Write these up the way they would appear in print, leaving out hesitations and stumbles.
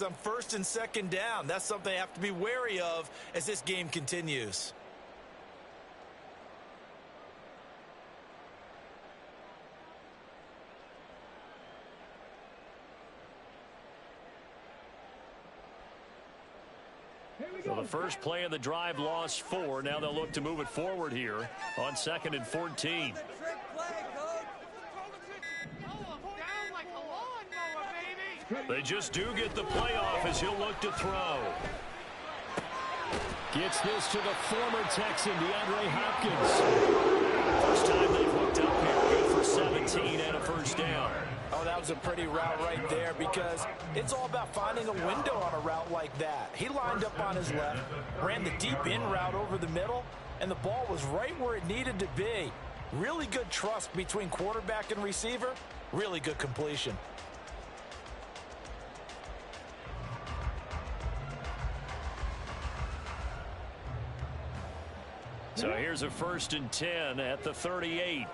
on first and second down. That's something they have to be wary of as this game continues. So the first play of the drive lost 4. Now they'll look to move it forward here on 2nd and 14. They just do get the play off as he'll look to throw. Gets this to the former Texan, DeAndre Hopkins. First time they've hooked up here. Good for 17 and a first down. Oh, that was a pretty route right there because it's all about finding a window on a route like that. He lined up on his left, ran the deep in route over the middle, and the ball was right where it needed to be. Really good trust between quarterback and receiver. Really good completion. So here's a 1st and 10 at the 38.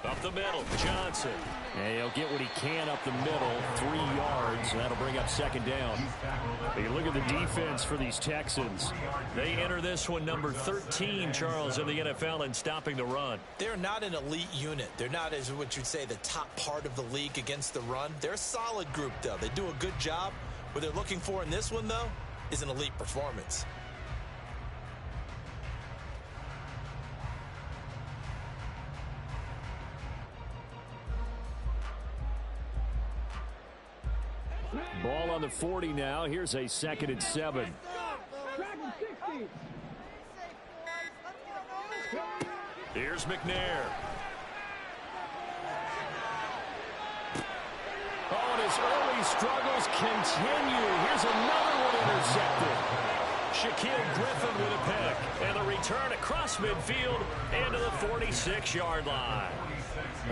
Up the middle, Johnson. And he'll get what he can up the middle, 3 yards. That'll bring up 2nd down. But you look at the defense for these Texans. They enter this one number 13, Charles, in the NFL in stopping the run. They're not an elite unit. They're not, as what you'd say, the top part of the league against the run. They're a solid group, though. They do a good job. What they're looking for in this one, though, is an elite performance. Ball on the 40 now. Here's a 2nd and 7. Here's McNair. Oh, and his early struggles continue. Here's another one intercepted. Shaquille Griffin with a pick. And the return across midfield into the 46-yard line.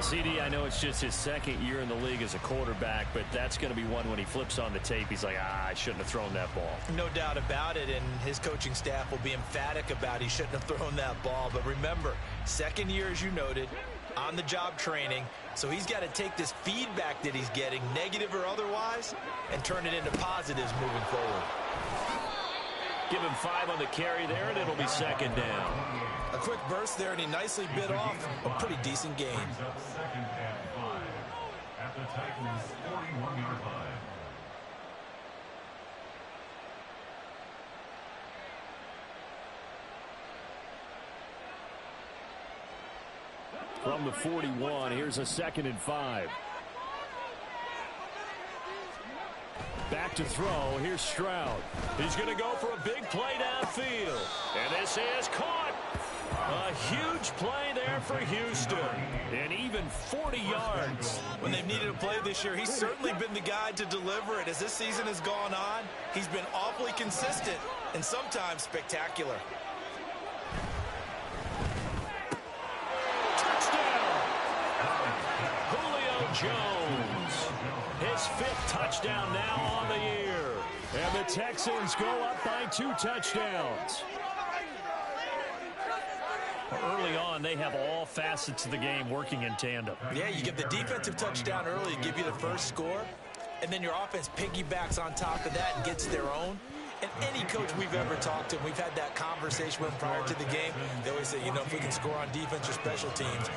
CD, I know it's just his 2nd year in the league as a quarterback, but that's going to be one when he flips on the tape, he's like, I shouldn't have thrown that ball. No doubt about it, and his coaching staff will be emphatic about he shouldn't have thrown that ball. But remember, 2nd year, as you noted, on-the-job training, so he's got to take this feedback that he's getting, negative or otherwise, and turn it into positives moving forward. Give him 5 on the carry there, and it'll be 2nd down. A quick burst there, and he nicely bit off a pretty decent gain. 2nd and 5 at the Titans' 41-yard line. From the 41, here's a 2nd and 5. Back to throw. Here's Stroud. He's going to go for a big play downfield. And this is caught. A huge play there for Houston. And even 40 yards. When they've needed a play this year, he's certainly been the guy to deliver it. As this season has gone on, he's been awfully consistent and sometimes spectacular. Touchdown! Julio Jones. His 5th touchdown now on the year. And the Texans go up by 2 touchdowns. Early on, they have all facets of the game working in tandem. Yeah, you get the defensive touchdown early, give you the first score, and then your offense piggybacks on top of that and gets their own. And any coach we've ever talked to, we've had that conversation with prior to the game, they always say, you know, if we can score on defense or special teams,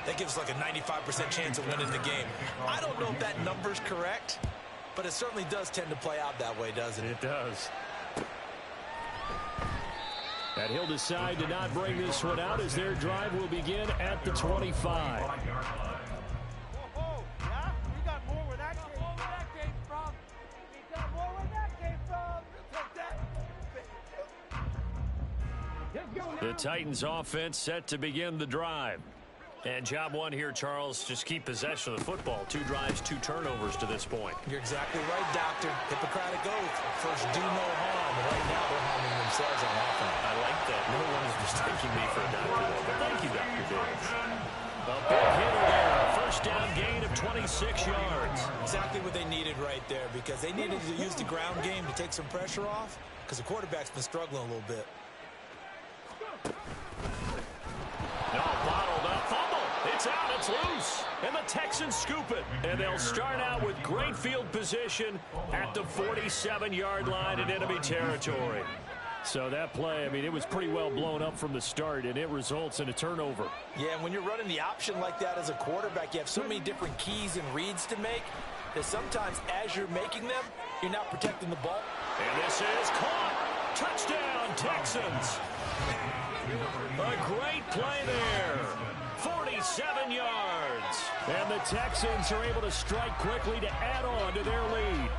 that gives like a 95% chance of winning the game. I don't know if that number's correct, but it certainly does tend to play out that way, doesn't it? It does. And he'll decide to not bring this one out as their drive will begin at the 25. The Titans offense set to begin the drive. And job one here, Charles, just keep possession of the football. 2 drives, 2 turnovers to this point. You're exactly right, Doctor. Hippocratic oath. First, do no harm. And right now, they're harming themselves on offense. I like that. No one is mistaking me for a doctor, though. But thank you, Dr. Diggs. A big hitter there. A first down gain of 26 yards. Exactly what they needed right there, because they needed to use the ground game to take some pressure off, because the quarterback's been struggling a little bit. loose, and the Texans scoop it. And they'll start out with great field position at the 47-yard line in enemy territory. So that play, I mean, it was pretty well blown up from the start, and it results in a turnover. Yeah, and when you're running the option like that as a quarterback, you have so many different keys and reads to make that sometimes as you're making them, you're not protecting the ball. And this is caught. Touchdown, Texans. A great play there. 47 yards. And the Texans are able to strike quickly to add on to their lead.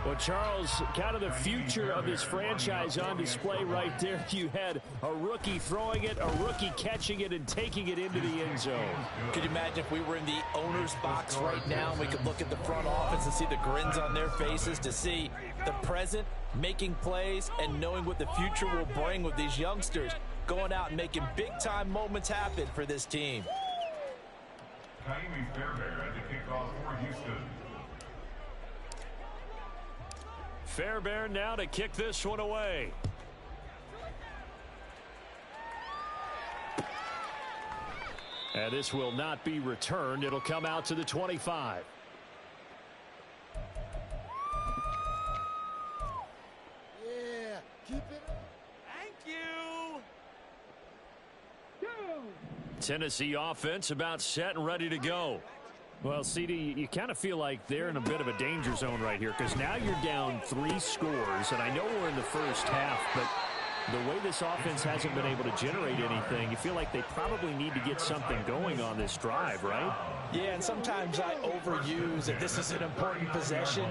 Well, Charles, kind of the future of this franchise on display right there. You had a rookie throwing it, a rookie catching it, and taking it into the end zone. Could you imagine if we were in the owner's box right now and we could look at the front office and see the grins on their faces, to see the present making plays and knowing what the future will bring with these youngsters going out and making big-time moments happen for this team. Ka'imi Fairbairn at the kickoff for Houston. Fairbairn now to kick this one away. And this will not be returned. It'll come out to the 25. Yeah, keep it up. Thank you. Tennessee offense about set and ready to go. Well, CD, you kind of feel like they're in a bit of a danger zone right here because now you're down 3 scores, and I know we're in the first half, but the way this offense hasn't been able to generate anything, you feel like they probably need to get something going on this drive, right? Yeah, and sometimes I overuse that this is an important possession,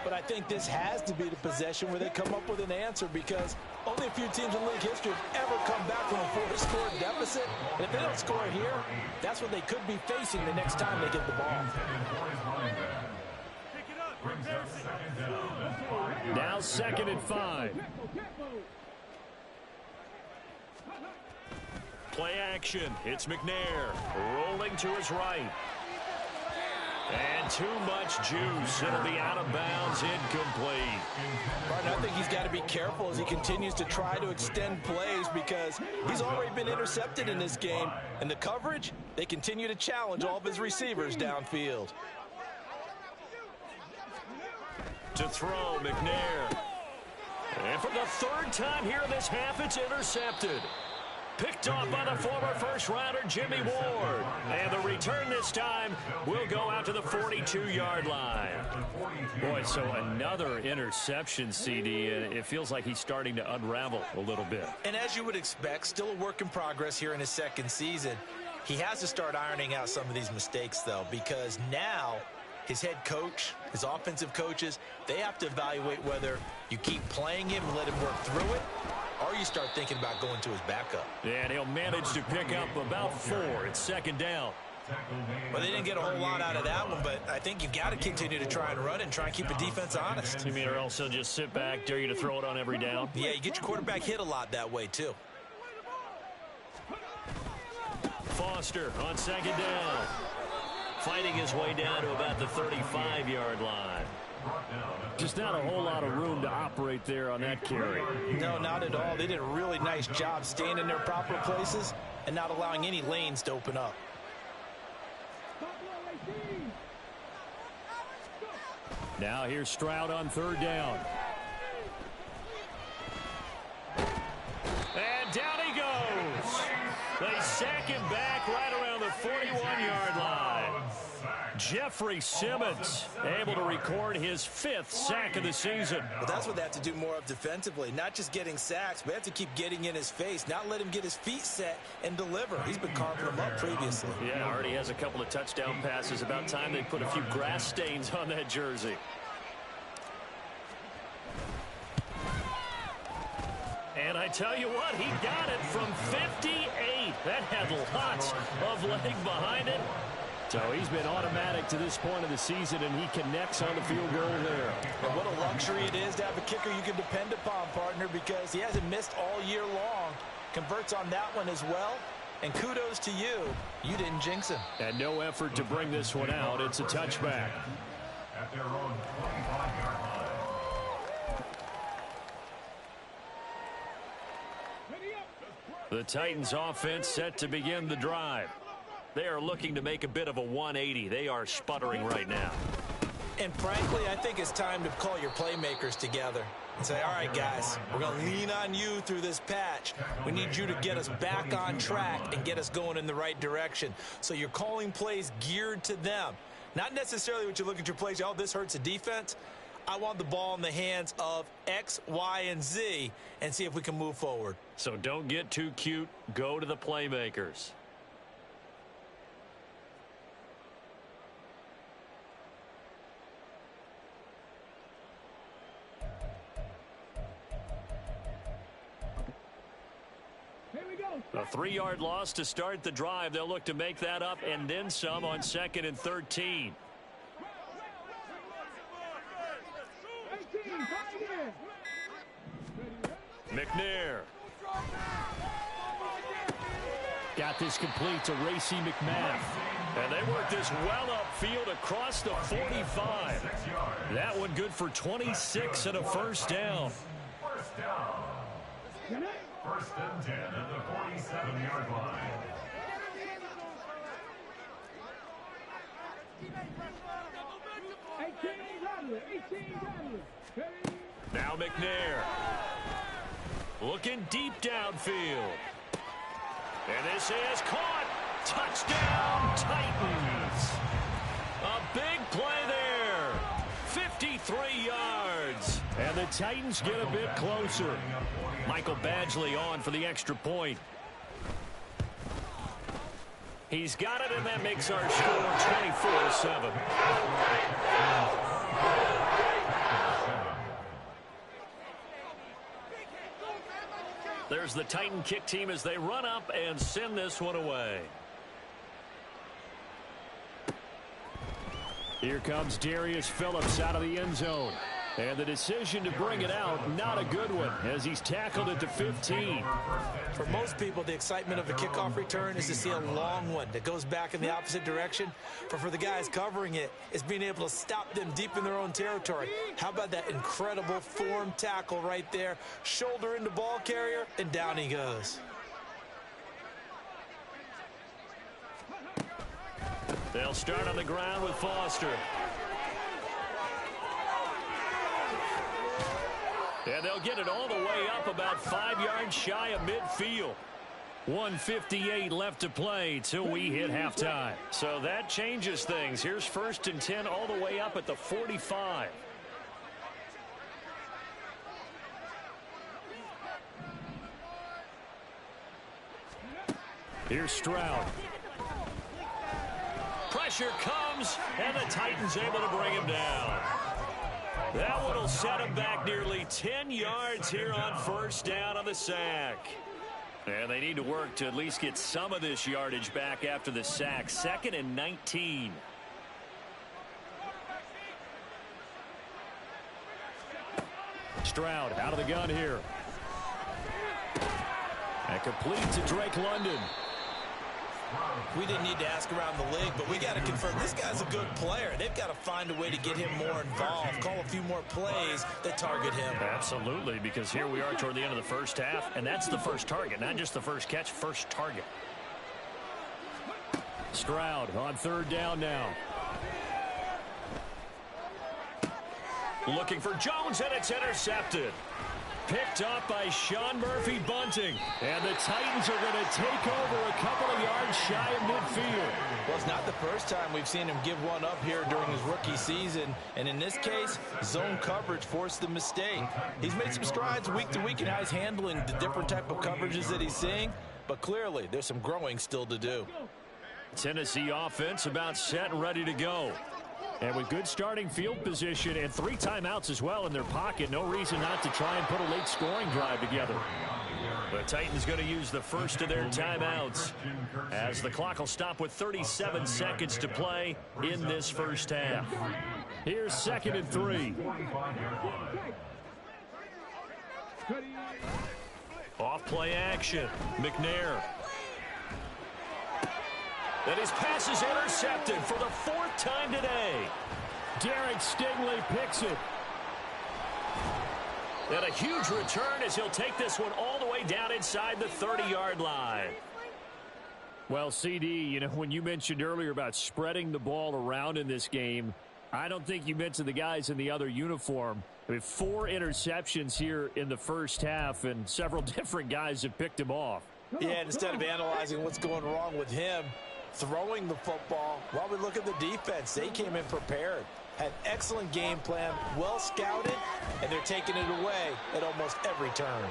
but I think this has to be the possession where they come up with an answer, because only a few teams in league history have ever come back from a 4-score deficit. And if they don't score here, that's what they could be facing the next time they get the ball. Now 2nd and 5. Play action. It's McNair rolling to his right. And too much juice. It'll be out of bounds, incomplete. Martin, I think he's got to be careful as he continues to try to extend plays, because he's already been intercepted in this game. And the coverage, they continue to challenge all of his receivers downfield. To throw, McNair. And for the 3rd time here in this half, it's intercepted. Picked off by the former first-rounder Jimmy Ward. And the return this time will go out to the 42-yard line. Boy, so another interception, CD. It feels like he's starting to unravel a little bit. And as you would expect, still a work in progress here in his 2nd season. He has to start ironing out some of these mistakes, though, because now his head coach, his offensive coaches, they have to evaluate whether you keep playing him and let him work through it, or you start thinking about going to his backup. Yeah, and he'll manage to pick up about 4. It's 2nd down. Well, they didn't get a whole lot out of that one, but I think you've got to continue to try and run and try and keep the defense honest. You mean or else he'll just sit back, dare you to throw it on every down? Yeah, you get your quarterback hit a lot that way, too. Foster on 2nd down. Fighting his way down to about the 35-yard line. Just not a whole lot of room to operate there on that carry. No, not at all. They did a really nice job staying in their proper places and not allowing any lanes to open up. Now here's Stroud on 3rd down. And down he goes. They sack him back right around the 41-yard line. Jeffrey Simmons able to record his 5th sack of the season. But that's what they have to do more of defensively, not just getting sacks, but have to keep getting in his face, not let him get his feet set and deliver. He's been carving them up previously. Yeah, already has a couple of touchdown passes. About time they put a few grass stains on that jersey. And I tell you what, he got it from 58. That had lots of leg behind it. So he's been automatic to this point of the season, and he connects on the field goal there. And what a luxury it is to have a kicker you can depend upon, partner, because he hasn't missed all year long. Converts on that one as well. And kudos to you. You didn't jinx him. And no effort to bring this one out. It's a touchback. At their own 25-yard line. The Titans offense set to begin the drive. They are looking to make a bit of a 180. They are sputtering right now. And frankly, I think it's time to call your playmakers together and say, all right, guys, we're going to lean on you through this patch. We need you to get us back on track and get us going in the right direction. So you're calling plays geared to them. Not necessarily what you look at your plays, oh, this hurts the defense. I want the ball in the hands of X, Y, and Z and see if we can move forward. So don't get too cute. Go to the playmakers. A 3-yard loss to start the drive. They'll look to make that up and then some on 2nd and 13. McNair. Got this complete to Racey McMath. And they work this well upfield across the 45. That one good for 26 and a first down. First down. First and 10 at the 47-yard line. Now McNair. Looking deep downfield. And this is caught. Touchdown, Titans. A big play there. 53 yards. And the Titans get a bit closer. Michael Badgley on for the extra point. He's got it, and that makes our score 24-7. There's the Titan kick team as they run up and send this one away. Here comes Darius Phillips out of the end zone. And the decision to bring it out, not a good one, as he's tackled it to 15. For most people, the excitement of a kickoff return is to see a long one that goes back in the opposite direction. But for the guys covering it, it's being able to stop them deep in their own territory. How about that incredible form tackle right there? Shoulder into ball carrier, and down he goes. They'll start on the ground with Foster. And they'll get it all the way up about 5 yards shy of midfield. 1:58 left to play till we hit halftime. So that changes things. Here's 1st and 10 all the way up at the 45. Here's Stroud. Pressure comes, and the Titans able to bring him down. That one will set him back nearly 10 yards here on 1st down on the sack. And they need to work to at least get some of this yardage back after the sack. 2nd and 19. Stroud out of the gun here. And complete to Drake London. We didn't need to ask around the league, but we got to confirm this guy's a good player. They've got to find a way to get him more involved, call a few more plays that target him. Absolutely, because here we are toward the end of the first half, and that's the first target, not just the first catch, first target. Stroud on 3rd down now. Looking for Jones, and it's intercepted. Picked up by Sean Murphy-Bunting. And the Titans are going to take over a couple of yards shy of midfield. Well, it's not the first time we've seen him give one up here during his rookie season. And in this case, zone coverage forced the mistake. He's made some strides week to week in how he's handling the different type of coverages that he's seeing. But clearly, there's some growing still to do. Tennessee offense about set and ready to go. And with good starting field position and 3 timeouts as well in their pocket, no reason not to try and put a late scoring drive together. The Titans going to use the first of their timeouts as the clock will stop with 37 seconds to play in this first half. Here's 2nd and 3. Off play action. McNair. And his pass is intercepted for the 4th time today. Derek Stingley picks it. And a huge return as he'll take this one all the way down inside the 30-yard line. Well, CD, you know, when you mentioned earlier about spreading the ball around in this game, I don't think you mentioned the guys in the other uniform. I mean, 4 interceptions here in the first half, and several different guys have picked him off. Yeah, and instead of analyzing what's going wrong with him throwing the football, while we look at the defense, they came in prepared. Had excellent game plan, well scouted, and they're taking it away at almost every turn.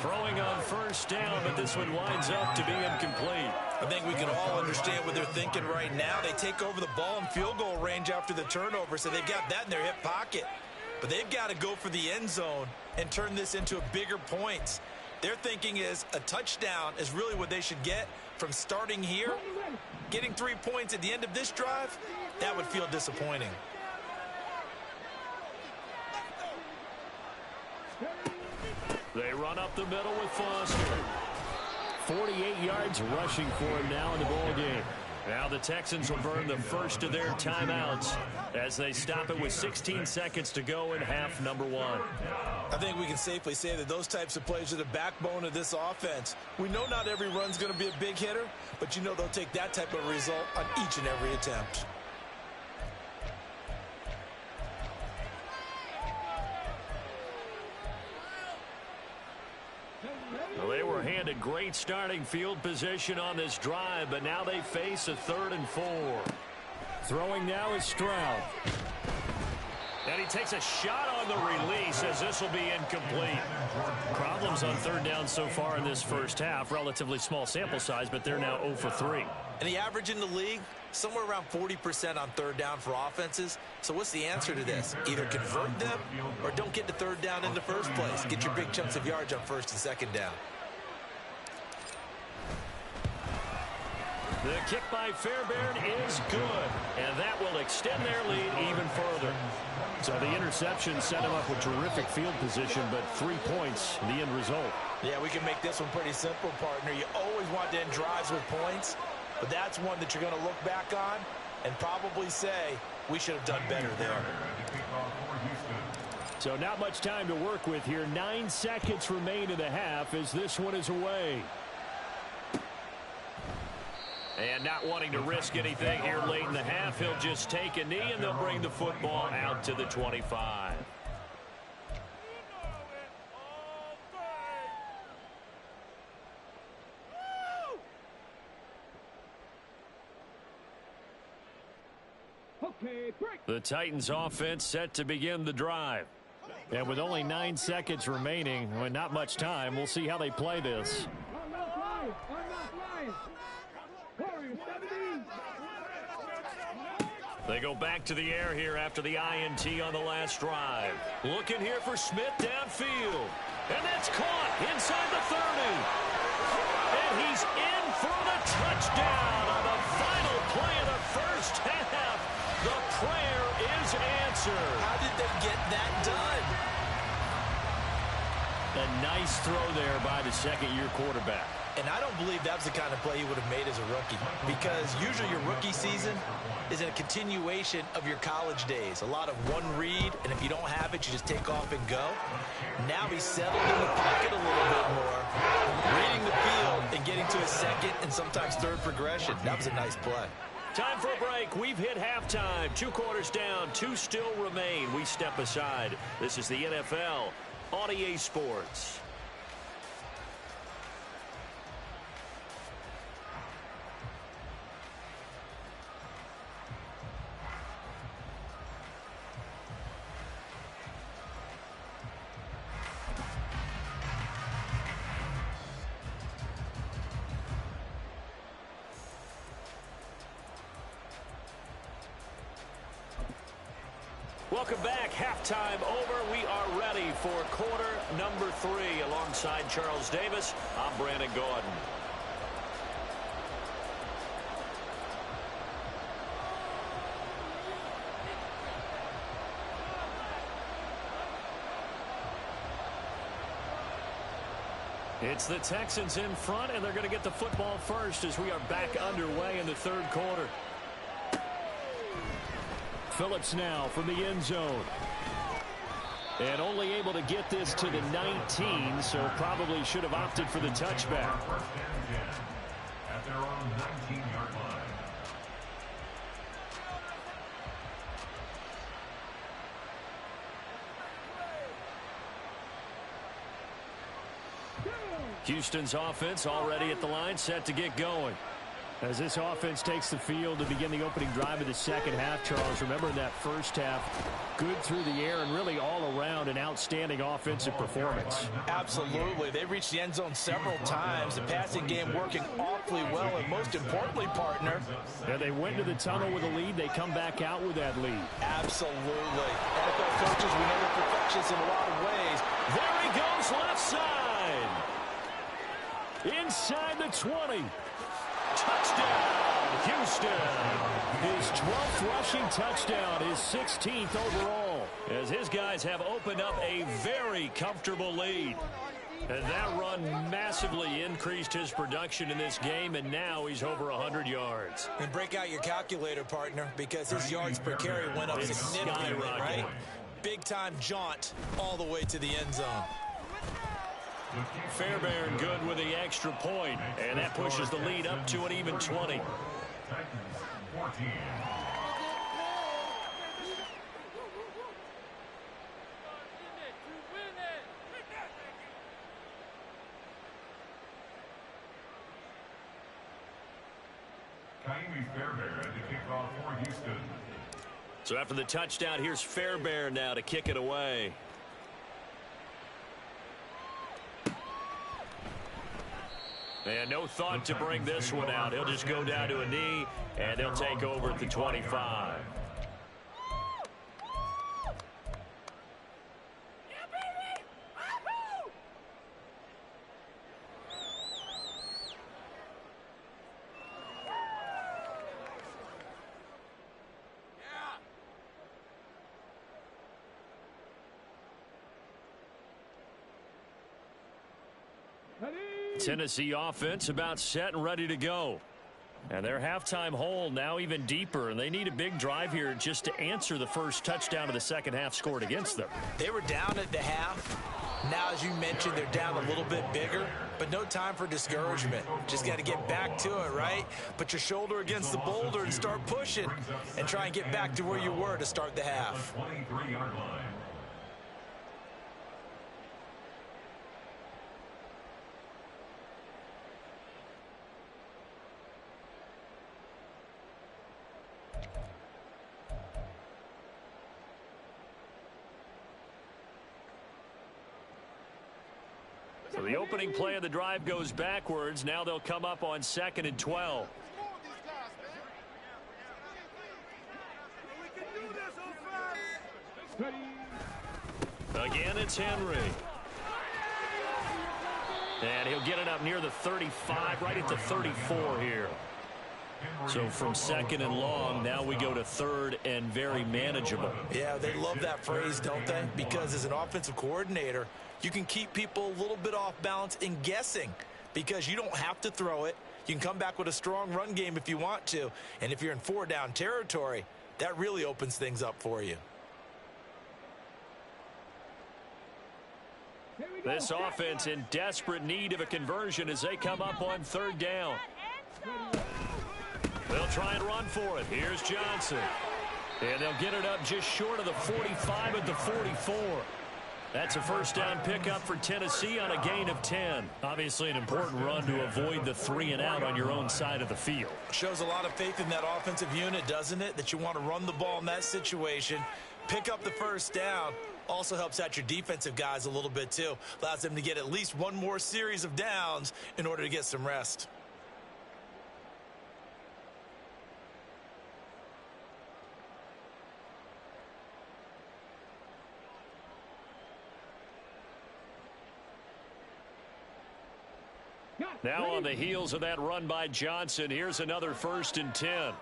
Throwing on first down, but this one winds up to be incomplete. I think we can all understand what they're thinking right now. They take over the ball in field goal range after the turnover, so they've got that in their hip pocket. But they've got to go for the end zone and turn this into a bigger points. Their thinking is a touchdown is really what they should get from starting here. Getting 3 points at the end of this drive, that would feel disappointing. They run up the middle with Foster. 48 yards rushing for him now in the ball game. Now the Texans will burn the first of their timeouts as they stop it with 16 seconds to go in half number 1. I think we can safely say that those types of plays are the backbone of this offense. We know not every run's going to be a big hitter, but you know they'll take that type of result on each and every attempt. Well, they were handed great starting field position on this drive, but now they face a 3rd and 4. Throwing now is Stroud. And he takes a shot on the release as this will be incomplete. Problems on 3rd down so far in this first half. Relatively small sample size, but they're now 0 for 3. And the average in the league, somewhere around 40% on 3rd down for offenses. So what's the answer to this? Either convert them or don't get to 3rd down in the first place. Get your big chunks of yards on 1st and 2nd down. The kick by Fairbairn is good, and that will extend their lead even further. So the interception set him up with terrific field position, but 3 points, the end result. Yeah, we can make this one pretty simple, partner. You always want to end drives with points, but that's one that you're going to look back on and probably say, we should have done better there. So not much time to work with here. 9 seconds remain in the half as this one is away. And not wanting to risk anything here late in the half, he'll just take a knee, and they'll bring the football out to the 25. The Titans offense set to begin the drive. And with only 9 seconds remaining, with not much time, we'll see how they play this. They go back to the air here after the INT on the last drive. Looking here for Smith downfield. And that's caught inside the 30. And he's in for the touchdown on the final play of the first half. The prayer is answered. How did they get that done? A nice throw there by the second-year quarterback. And I don't believe that was the kind of play he would have made as a rookie, because usually your rookie season is a continuation of your college days. A lot of one read, and if you don't have it, you just take off and go. Now he's settled in the pocket a little bit more, reading the field and getting to his second and sometimes third progression. That was a nice play. Time for a break. We've hit halftime. 2 quarters down, 2 still remain. We step aside. This is the NFL on EA Sports. Welcome back. Halftime over. We are ready for quarter number 3. Alongside Charles Davis, I'm Brandon Gordon. It's the Texans in front, and they're going to get the football first as we are back underway in the 3rd quarter. Phillips now from the end zone. And only able to get this to the 19, so probably should have opted for the touchback. First and 10 at their own 19-yard line. Houston's offense already at the line, set to get going. As this offense takes the field to begin the opening drive of the second half, Charles, remember in that first half, good through the air and really all around an outstanding offensive performance. Absolutely. They reached the end zone several times. The passing game working awfully well, and most importantly, partner. Yeah, they went to the tunnel with a lead. They come back out with that lead. Absolutely. NFL coaches, we know they're perfectionists in a lot of ways. There he goes, left side. Inside the 20. Touchdown, Houston. His 12th rushing touchdown, his 16th overall. As his guys have opened up a very comfortable lead. And that run massively increased his production in this game, and now he's over 100 yards. And break out your calculator, partner, because his yards per carry went up significantly, right? Big-time jaunt all the way to the end zone. Fairbairn good with the extra point, and that pushes the lead up to an even 20. Titans 14. Kaimi Fairbairn to kick off for Houston. So after the touchdown, here's Fairbairn now to kick it away. And no thought to bring this one out. He'll just go down to a knee, and they'll take over at the 25. Tennessee offense about set and ready to go. And their halftime hole now even deeper, and they need a big drive here just to answer the first touchdown of the second half scored against them. They were down at the half. Now, as you mentioned, they're down a little bit bigger, but no time for discouragement. Just got to get back to it, right? Put your shoulder against the boulder and start pushing and try and get back to where you were to start the half. 23-yard line. So the opening play of the drive goes backwards. Now they'll come up on 2nd and 12. Again, it's Henry. And he'll get it up near the 35, right at the 34 here. So from 2nd and long, now we go to 3rd and very manageable. Yeah, they love that phrase, don't they? Because as an offensive coordinator, you can keep people a little bit off balance and guessing because you don't have to throw it. You can come back with a strong run game if you want to. And if you're in 4-down territory, that really opens things up for you. This offense in desperate need of a conversion as they come up on 3rd down. They'll try and run for it. Here's Johnson. And they'll get it up just short of the 45 at the 44. That's a first down pickup for Tennessee on a gain of 10. Obviously an important run to avoid the 3 and out on your own side of the field. Shows a lot of faith in that offensive unit, doesn't it? That you want to run the ball in that situation. Pick up the first down. Also helps out your defensive guys a little bit too. Allows them to get at least one more series of downs in order to get some rest. Now on the heels of that run by Johnson, here's another 1st and 10.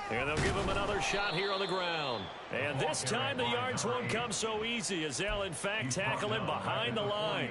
And they'll give him another shot here on the ground. And this time the yards won't come so easy as they'll in fact tackle him behind the line.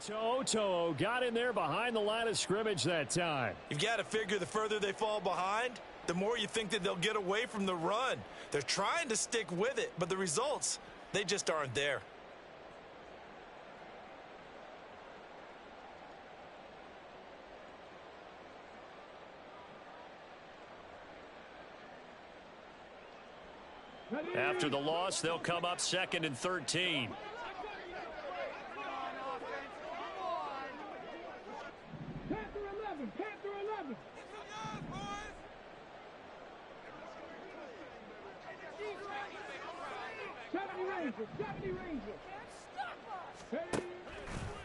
To'o got in there behind the line of scrimmage that time. You've got to figure the further they fall behind, the more you think that they'll get away from the run. They're trying to stick with it, but the results, they just aren't there. After the loss, they'll come up 2nd and 13.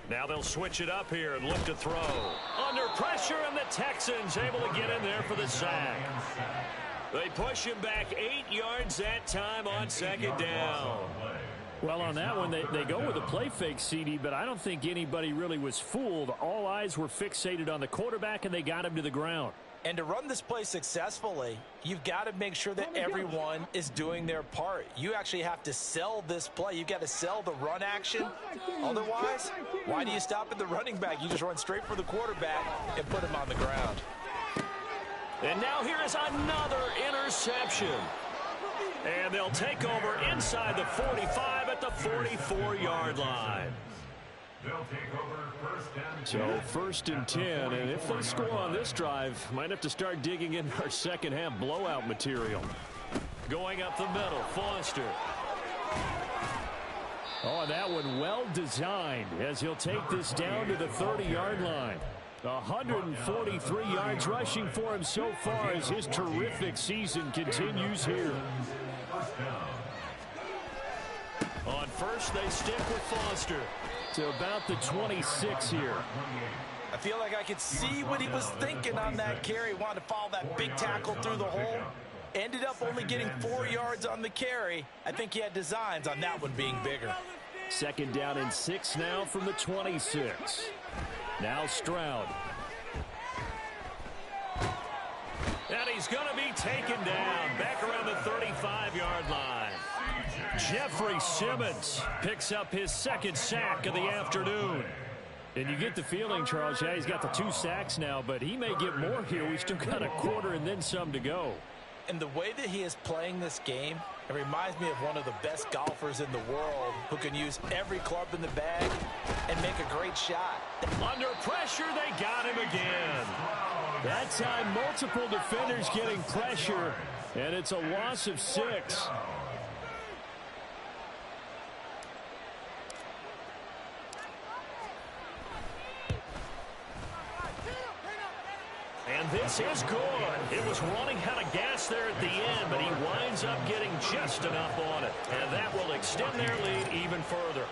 Now they'll switch it up here and look to throw. Under pressure, and the Texans able to get in there for the sack. They push him back 8 yards that time on 2nd down. Well, on that one, they go with a play fake, CD, but I don't think anybody really was fooled. All eyes were fixated on the quarterback, and they got him to the ground. And to run this play successfully, you've got to make sure that everyone is doing their part. You actually have to sell this play. You've got to sell the run action. Otherwise, why do you stop at the running back? You just run straight for the quarterback and put him on the ground. And now here is another interception. And they'll take over inside the 45 at the 44-yard line. They'll take over 1st and 10. So 1st and 10, and if they score on this drive, might have to start digging in our second half blowout material. Going up the middle, Foster. Oh, and that one well designed as he'll take this down to the 30-yard line. 143 yards rushing for him so far as his terrific season continues here. On first, they stick with Foster. To about the 26 here. I feel like I could see what he was thinking on that carry. Wanted to follow that big tackle through the hole. Ended up only getting 4 yards on the carry. I think he had designs on that one being bigger. 2nd down and 6 now from the 26. Now Stroud. And he's going to be taken down back around the 35-yard line. Jeffrey Simmons picks up his 2nd sack of the afternoon. And you get the feeling, Charles, yeah, he's got the 2 sacks now, but he may get more here. We still got a quarter and then some to go. And the way that he is playing this game, it reminds me of one of the best golfers in the world who can use every club in the bag and make a great shot. Under pressure, they got him again. That time, multiple defenders getting pressure, and it's a loss of 6. And this is good. It was running out of gas there at the end, but he winds up getting just enough on it. And that will extend their lead even further.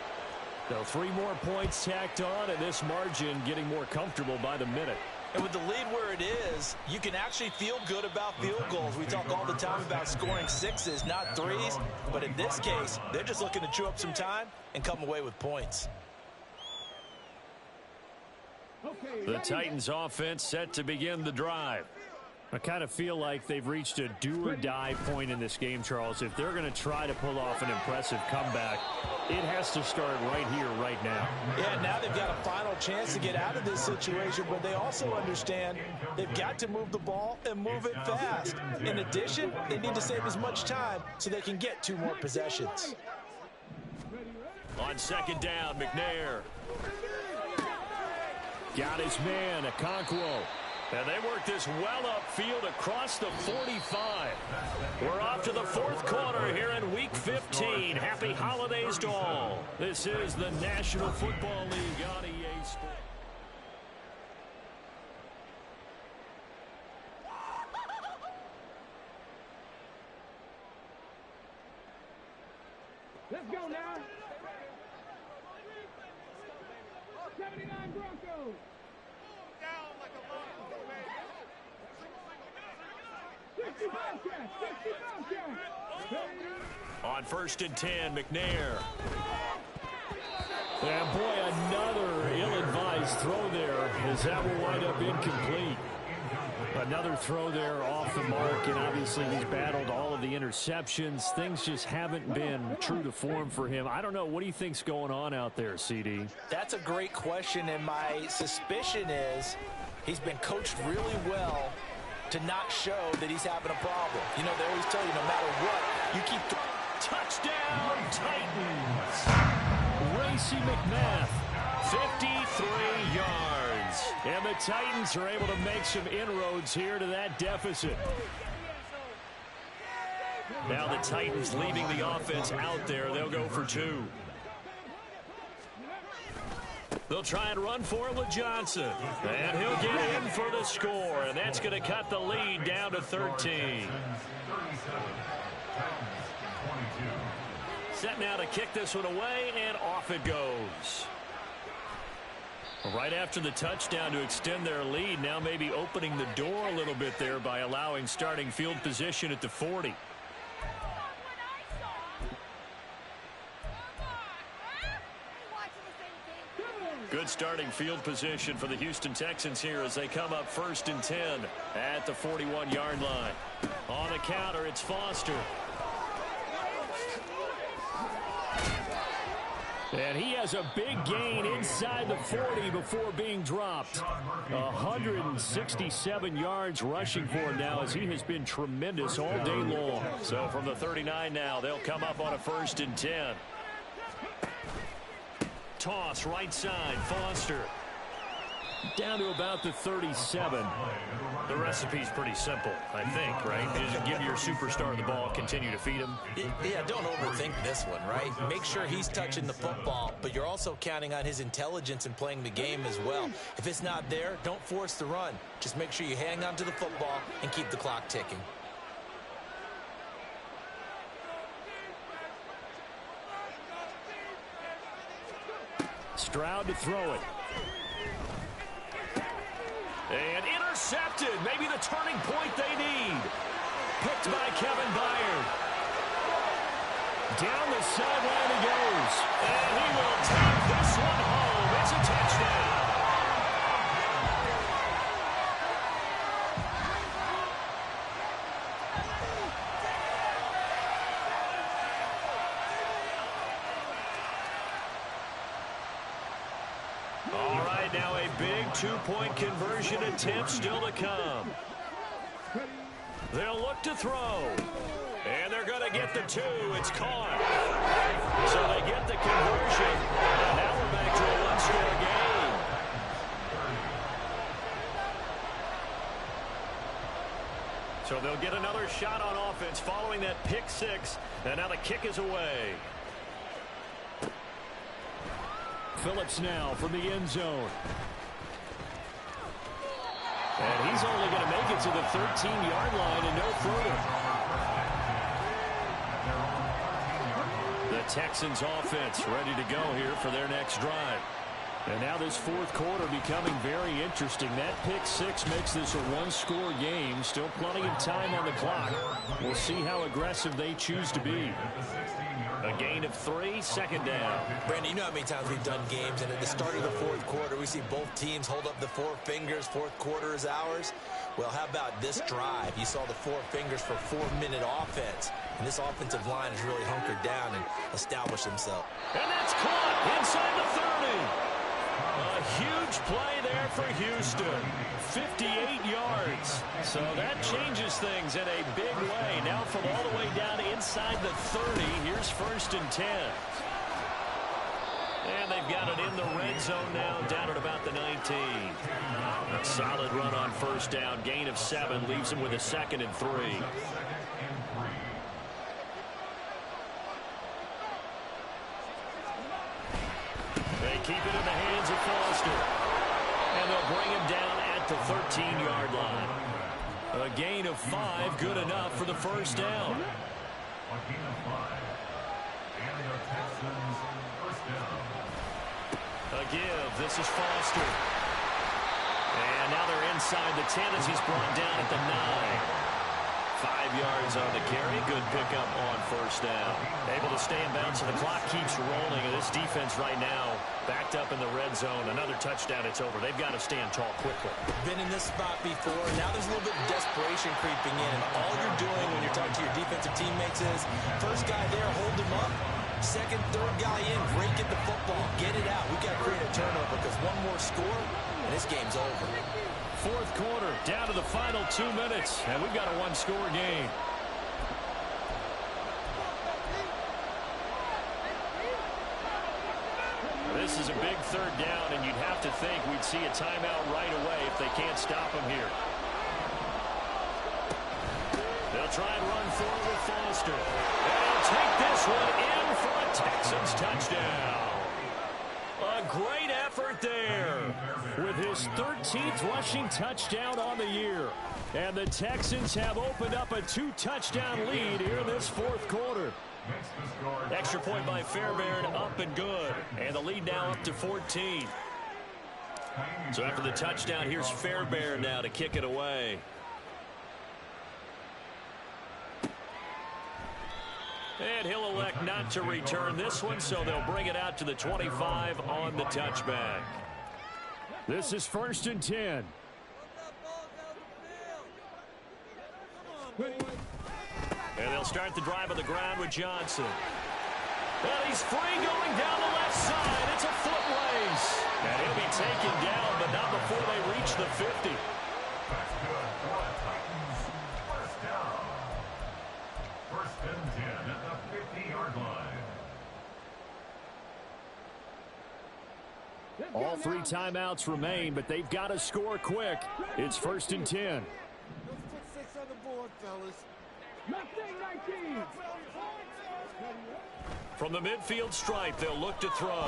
So 3 more points tacked on, and this margin getting more comfortable by the minute. And with the lead where it is, you can actually feel good about field goals. We talk all the time about scoring 6s, not 3s. But in this case, they're just looking to chew up some time and come away with points. The Titans offense set to begin the drive. I kind of feel like they've reached a do-or-die point in this game, Charles. If they're going to try to pull off an impressive comeback, it has to start right here, right now. Yeah, now they've got a final chance to get out of this situation, but they also understand they've got to move the ball and move it fast. In addition, they need to save as much time so they can get 2 more possessions. On 2nd down, McNair. Got his man, Okonkwo. And they work this well upfield across the 45. We're off to the 4th quarter here in Week 15. Happy holidays to all. This is the National Football League on EA Sports. Let's go now. 79 Broncos. Down like a lion, baby. 60 Bobcats. On 1st and 10, McNair. And boy, another ill-advised throw there, as that will wind up incomplete. Another throw there off the mark, and obviously he's battled all of the interceptions. Things just haven't been true to form for him. I don't know. What do you think's going on out there, CD? That's a great question, and my suspicion is he's been coached really well to not show that he's having a problem. You know, they always tell you no matter what, you keep... Touchdown, Titans! Racey McMath, 53 yards. And the Titans are able to make some inroads here to that deficit. Now the Titans leaving the offense out there. They'll go for 2. They'll try and run for it with Johnson. And he'll get in for the score. And that's going to cut the lead down to 13. Set now to kick this one away, and off it goes. Right after the touchdown to extend their lead, now maybe opening the door a little bit there by allowing starting field position at the 40. Good starting field position for the Houston Texans here as they come up 1st and 10 at the 41-yard line. On the counter, it's Foster. And he has a big gain inside the 40 before being dropped. 167 yards rushing for him now as he has been tremendous all day long. So from the 39 now, they'll come up on a 1st and 10. Toss right side, Foster. Down to about the 37. The recipe's pretty simple, I think, right? You just give your superstar the ball, continue to feed him. Yeah, don't overthink this one, right? Make sure he's touching the football, but you're also counting on his intelligence in playing the game as well. If it's not there, don't force the run. Just make sure you hang on to the football and keep the clock ticking. Stroud to throw it. And intercepted. Maybe the turning point they need. Picked by Kevin Byard. Down the sideline he goes. And he will take this one home. It's a touchdown. All right, now a big two-point conversion attempt still to come. They'll look to throw. And they're going to get the 2. It's caught. So they get the conversion. And now we're back to a one-score game. So they'll get another shot on offense following that pick 6. And now the kick is away. Phillips now from the end zone. And he's only going to make it to the 13-yard line and no further. The Texans offense ready to go here for their next drive. And now this 4th quarter becoming very interesting. That pick 6 makes this a one-score game. Still plenty of time on the clock. We'll see how aggressive they choose to be. A gain of 3, 2nd down. Brandon, you know how many times we've done games, and at the start of the 4th quarter, we see both teams hold up the 4 fingers. 4th quarter is ours. Well, how about this drive? You saw the 4 fingers for 4-minute offense. And this offensive line has really hunkered down and established themselves. And that's caught inside the 30. A huge play there for Houston. 58 yards. So that changes things in a big way. Now from all the way down inside the 30, here's 1st and 10. And they've got it in the red zone now, down at about the 19. A solid run on 1st down. Gain of 7 leaves them with a 2nd and 3. They keep it in the hands of Foster. And they'll bring him down at the 13-yard line. A gain of 5, good enough for the 1st down. A gain of 5. And the Texans first down. A give. This is Foster. And now they're inside the 10 as he's brought down at the 9. 5 yards on the carry. Good pickup on first down. Able to stay in bounds, and the clock keeps rolling. And this defense right now backed up in the red zone. Another touchdown, it's over. They've got to stand tall quickly. Been in this spot before. Now there's a little bit of desperation creeping in. And all you're doing when you're talking to your defensive teammates is, first guy there, hold him up. Second, third guy in, break at the football. Get it out. We've got to create a turnover because one more score, and this game's over. Fourth quarter, down to the final 2 minutes, and we've got a one-score game. This is a big third down, and you'd have to think we'd see a timeout right away if they can't stop him here. They'll try and run forward with Foster. And he'll take this one in for a Texans touchdown. A great effort there with his 13th rushing touchdown on the year. And the Texans have opened up a 2-touchdown lead here in this fourth quarter. Extra point by Fairbairn, up and good. And the lead now up to 14. So after the touchdown, here's Fairbairn now to kick it away. And he'll elect not to return this one, so they'll bring it out to the 25 on the touchback. This is 1st and 10. And they'll start the drive on the ground with Johnson. And he's free going down the left side. It's a foot race. And he'll be taken down, but not before they reach the 50. That's good for the Titans. First down. 1st and 10 at the 50-yard line. All 3 timeouts remain, but they've got to score quick. It's 1st and 10. Let's put 6 on the board, fellas. Mustang 19. From the midfield stripe, they'll look to throw.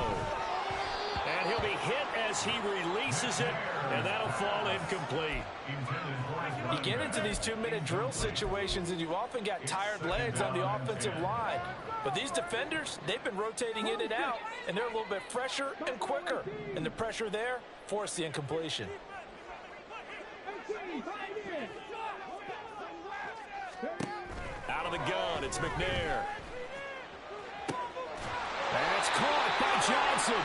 And he'll be hit as he releases it, and that'll fall incomplete. You get into these 2-minute drill situations, and you've often got tired legs on the offensive line. But these defenders, they've been rotating in and out, and they're a little bit fresher and quicker. And the pressure there forced the incompletion. Out of the gun, it's McNair. And it's caught by Johnson.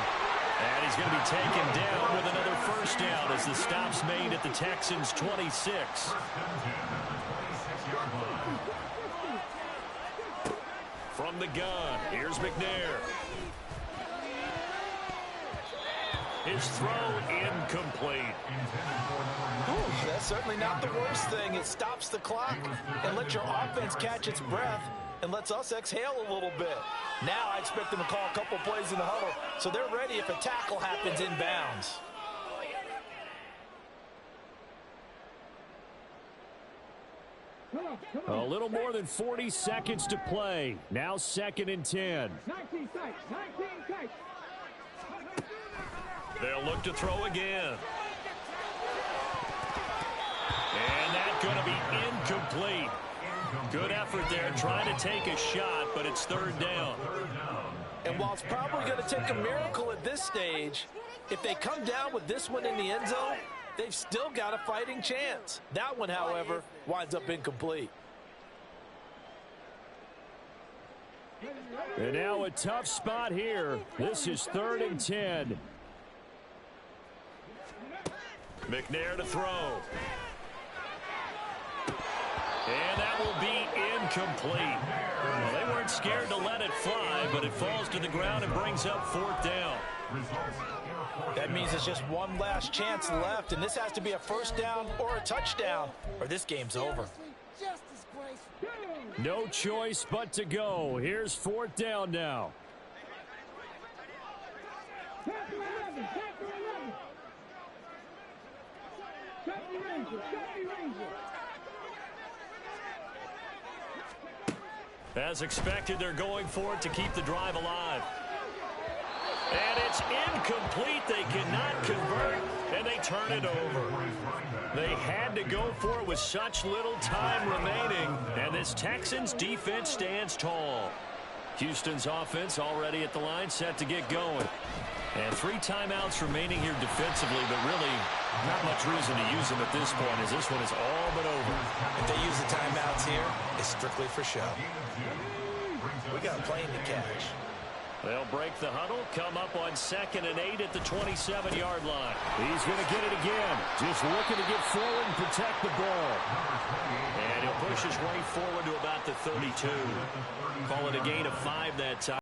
And he's going to be taken down with another first down as the stop's made at the Texans' 26. From the gun, here's McNair. His throw incomplete. Ooh, that's certainly not the worst thing. It stops the clock and lets your offense catch its breath and lets us exhale a little bit. Now I expect them to call a couple plays in the huddle so they're ready if a tackle happens inbounds. A little more than 40 seconds to play. Now 2nd and 10. 19 tight. 19 tight. They'll look to throw again. And that's going to be incomplete. Good effort there, trying to take a shot, but it's 3rd down. And while it's probably going to take a miracle at this stage, if they come down with this one in the end zone, they've still got a fighting chance. That one, however, winds up incomplete. And now a tough spot here. This is 3rd and 10. McNair to throw. And that will be incomplete. Well, they weren't scared to let it fly, but it falls to the ground and brings up 4th down. That means there's just one last chance left, and this has to be a first down or a touchdown, or this game's over. Just disgraceful. No choice but to go. Here's 4th down now. Pass to 11. Pass to 11. Safety Ranger. Safety Ranger. As expected, they're going for it to keep the drive alive. And it's incomplete. They cannot convert, and they turn it over. They had to go for it with such little time remaining, and this Texans defense stands tall. Houston's offense already at the line, set to get going. And 3 timeouts remaining here defensively, but really not much reason to use them at this point as this one is all but over. If they use the timeouts here, it's strictly for show. We got a plane to catch. They'll break the huddle, come up on 2nd and 8 at the 27-yard line. He's going to get it again. Just looking to get forward and protect the ball. And he'll push his way forward to about the 32. Call it a gain of 5 that time.